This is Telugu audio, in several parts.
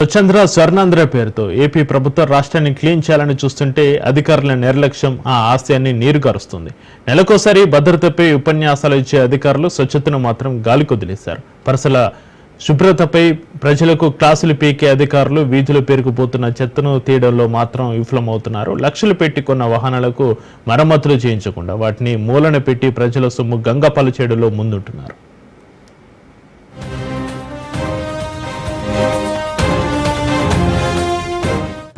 స్వచ్ఛంద్ర స్వర్ణాంధ్ర పేరుతో ఏపీ ప్రభుత్వం రాష్ట్రాన్ని క్లీన్ చేయాలని చూస్తుంటే అధికారుల నిర్లక్ష్యం ఆ ఆశయాన్ని నీరుగారుస్తుంది. నెలకోసారి భద్రతపై ఉపన్యాసాలు ఇచ్చే అధికారులు స్వచ్ఛతను మాత్రం గాలికొదిలేశారు. పరసల శుభ్రతపై ప్రజలకు క్లాసులు పీకే అధికారులు వీధులు పేరుకుపోతున్న చెత్తను తీయడంలో మాత్రం విఫలమవుతున్నారు. లక్షలు పెట్టి కొన్న వాహనాలకు మరమ్మతులు చేయించకుండా వాటిని మూలన పెట్టి ప్రజల సొమ్ము గంగపాలు చేయడంలో ముందుంటున్నారు.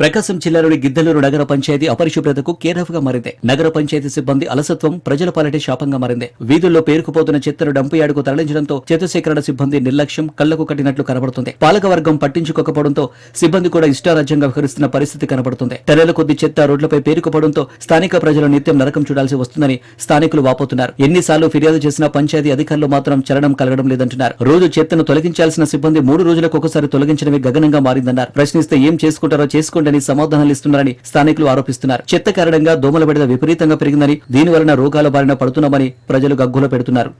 ప్రకాశం జిల్లాలోని గిద్దలూరు నగర పంచాయతీ అపరిశుభ్రతకు కేరాఫ్గా మారింది. నగర పంచాయతీ సిబ్బంది అలసత్వం ప్రజల పాలిటే శాపంగా మారింది. వీధుల్లో పేరుకుపోతున్న చెత్తను డంపు యార్డుకు తరలించడంతో చెత్త సేకరణ సిబ్బంది నిర్లక్ష్యం కళ్లకు కట్టినట్లు కనబడుతుంది. పాలకవర్గం పట్టించుకోకపోవడంతో సిబ్బంది కూడా ఇష్టారాజ్యంగా వ్యవహరిస్తున్న పరిస్థితి కనబడుతుంది. టన్నుల కొద్ది చెత్త రోడ్లపై పేరుకుపోవడంతో స్థానిక ప్రజలు నిత్యం నరకం చూడాల్సి వస్తుందని స్థానికులు వాపోతున్నారు. ఎన్నిసార్లు ఫిర్యాదు చేసినా పంచాయతీ అధికారులు మాత్రం చలనం కలగడం లేదంటున్నారు. రోజు చెత్తను తొలగించాల్సిన సిబ్బంది 3 రోజులకు ఒకసారి తొలగించడమే గగనంగా మారిందన్నారు. ప్రశ్నిస్తే ఏం చేసుకుంటారో చేసుకోండి సమాధానాలు ఇస్తున్నారని స్థానికులు ఆరోపిస్తున్నారు. చెత్త కారణంగా దోమల బెడద విపరీతంగా పెరిగిందని, దీనివలన రోగాల బారిన పడుతున్నామని ప్రజలు గగ్గోల పెడుతున్నారు.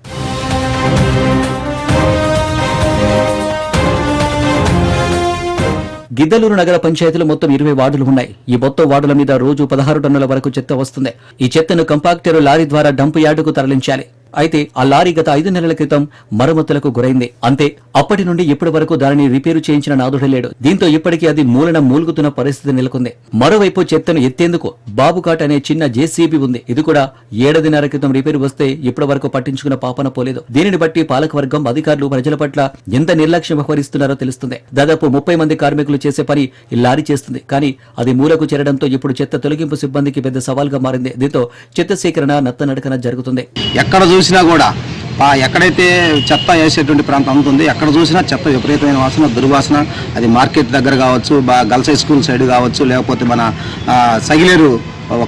గిద్దలూరు నగర పంచాయతీలో మొత్తం 20 వార్డులు ఉన్నాయి. ఈ మొత్తం వార్డుల మీద రోజు 16 టన్నుల వరకు చెత్త వస్తుంది. ఈ చెత్తను కంపాక్టర్ లారీ ద్వారా డంపు యార్డుకు తరలించాలి. అయితే ఆ లారీ గత 5 నెలల క్రితం మరమ్మతులకు గురైంది. అంతే, అప్పటి నుండి ఇప్పటి వరకు దానిని రిపేరు చేయించిన నాదుడే లేడు. దీంతో ఇప్పటికీ అది మూలుగుతున్న పరిస్థితి నెలకొంది. మరోవైపు చెత్తను ఎత్తేందుకు బాబుకాట్ అనే చిన్న జేసీబీ ఉంది. ఇది కూడా 7.5 క్రితం రిపేరు వస్తే ఇప్పటి వరకు పట్టించుకున్న పాపన పోలేదు. దీనిని బట్టి పాలకవర్గం అధికారులు ప్రజల పట్ల ఎంత నిర్లక్ష్యం వ్యవహరిస్తున్నారో తెలుస్తుంది. దాదాపు 30 మంది కార్మికులు చేసే పని ఈ లారీ చేస్తుంది. కానీ అది మూలకు చేరడంతో ఇప్పుడు చెత్త తొలగింపు సిబ్బందికి పెద్ద సవాల్గా మారింది. దీంతో చెత్త సేకరణ నత్తనడకన జరుగుతుంది. చూసినా కూడా ఎక్కడైతే చెత్త వేసేటువంటి ప్రాంతం ఉంటుంది, ఎక్కడ చూసినా చెత్త విపరీతమైన వాసన, దుర్వాసన. అది మార్కెట్ దగ్గర కావచ్చు, గర్ల్స్ హై స్కూల్ సైడ్ కావచ్చు, లేకపోతే మన సగిలేరు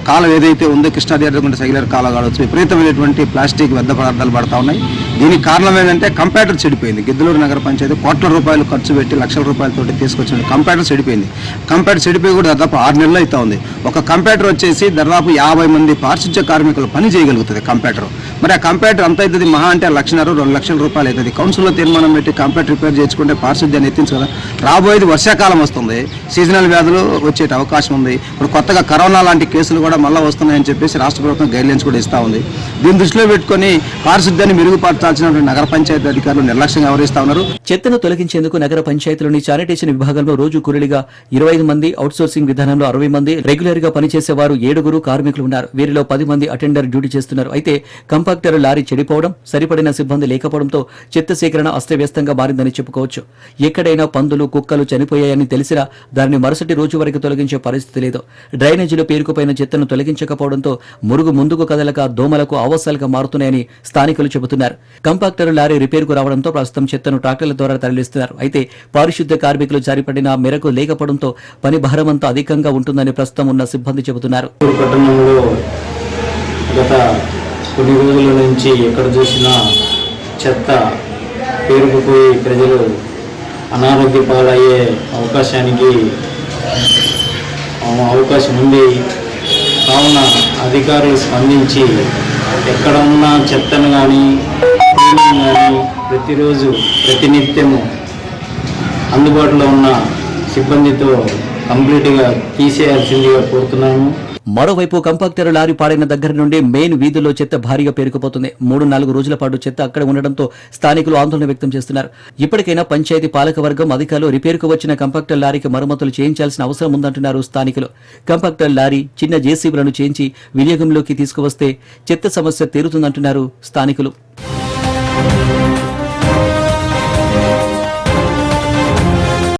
కాలం ఏదైతే ఉందో కృష్ణా తీర్థకుంటే సగిలేరు కాలం కావచ్చు, విపరీతమైనటువంటి ప్లాస్టిక్ వ్యర్థ పదార్థాలు పడతా ఉన్నాయి. దీనికి కారణం ఏంటంటే కంప్యూటర్ చెడిపోయింది. గిద్దలూరు నగర పంచాయతీ కోట్ల రూపాయలు ఖర్చు పెట్టి లక్షల రూపాయలతోటి తీసుకొచ్చిన కంప్యూటర్ చెడిపోయింది. కంప్యూటర్ చెడిపోయి కూడా దాదాపు 6 నెలలు అవుతా ఉంది. ఒక కంప్యూటర్ వచ్చేసి దాదాపు 50 మంది పారిశుధ్య కార్మికులు పని చేయగలుగుతుంది కంప్యూటర్. మరి ఆ కంప్యూటర్ అంత అవుతుంది, మహా అంటే 1,00,000-2 లక్షల రూపాయలు అవుతుంది. కౌన్సిల్లో తీర్మానం పెట్టి కంప్యూటర్ రిపేర్ చేసుకుంటే పారిశుధ్యాన్ని ఎత్తించు కదా. రాబోయేది వర్షాకాలం వస్తుంది, సీజనల్ వ్యాధులు వచ్చే అవకాశం ఉంది. ఇప్పుడు కొత్తగా కరోనా లాంటి కేసులు కూడా మళ్ళీ వస్తున్నాయని చెప్పేసి రాష్ట్ర ప్రభుత్వం గైడ్లైన్స్ కూడా ఇస్తూ ఉంది. దీన్ని దృష్టిలో పెట్టుకుని పారిశుధ్యాన్ని మెరుగుపరచాల్సిన నగర పంచాయతీ అధికారులు నిర్లక్ష్యంగా వ్యవహరిస్తా ఉన్నారు. చెత్తను తొలగించేందుకు నగర పంచాయతీలోని శానిటేషన్ విభాగంలో రోజు కూలీలుగా 25 మంది, అవుట్సోర్సింగ్ విధానంలో 60 మంది, రెగ్యులర్ గా పనిచేసేవారు 7 కార్మికులు ఉన్నారు. వీరిలో 10 మంది అటెండర్ డ్యూటీ చేస్తున్నారు. అయితే కంపాక్టర్ లారీ చెడిపోవడం, సరిపడిన సిబ్బంది లేకపోవడంతో చెత్త సేకరణ అస్తవ్యస్తంగా మారిందని చెప్పుకోవచ్చు. ఎక్కడైనా పందులు, కుక్కలు చనిపోయాయని తెలిసినా దానిని మరుసటి రోజు వరకు తొలగించే పరిస్థితి లేదు. డ్రైనేజీలో పేరుకుపోయిన చెత్తను తొలగించకపోవడంతో మురుగు ముందుకు కదలక దోమలకు ఆవాసాలుగా మారుతున్నాయని స్థానికులు చెబుతున్నారు. కంపాక్టర్ లారీ రిపేరుకు రావడంతో ప్రస్తుతం చెత్తను ట్రాక్టర్ల ద్వారా తరలిస్తున్నారు. అయితే పారిశుద్ధ్య కార్మికులు సరిపడిన మేరకు లేకపోవడంతో పని భారమంతా అధికంగా ఉంటుందని ప్రస్తుతం ఉన్న సిబ్బంది చెబుతున్నారు. గత కొన్ని రోజుల నుంచి ఎక్కడ చూసినా చెత్త పేరుకుపోయి ప్రజలు అనారోగ్య పాలయ్యే అవకాశం ఉంది. కావున అధికారులు స్పందించి ఎక్కడ ఉన్న చెత్తను కానీ క్లీనింగ్ కానీ ప్రతిరోజు ప్రతినిత్యము అందుబాటులో ఉన్న సిబ్బందితో కంప్లీట్గా తీసేయాల్సిందిగా కోరుతున్నాము. మరోవైపు కంపాక్టర్ లారీ పాడైన దగ్గర నుండి మెయిన్ వీధుల్లో చెత్త భారీగా పేరుకుపోతుంది. 3-4 రోజుల పాటు చెత్త అక్కడ ఉండడంతో స్థానికులు ఆందోళన వ్యక్తం చేస్తున్నారు. ఇప్పటికైనా పంచాయతీ పాలకవర్గం అధికారులు రిపేరుకు వచ్చిన కంపాక్టర్ లారీకి మరమ్మతులు చేయించాల్సిన అవసరం ఉందంటున్నారు స్థానికులు. కంపాక్టర్ లారీ, చిన్న జేసీబీలను చేయించి వినియోగంలోకి తీసుకువస్తే చెత్త సమస్య తీరుతుందంటున్నారు స్థానికులు.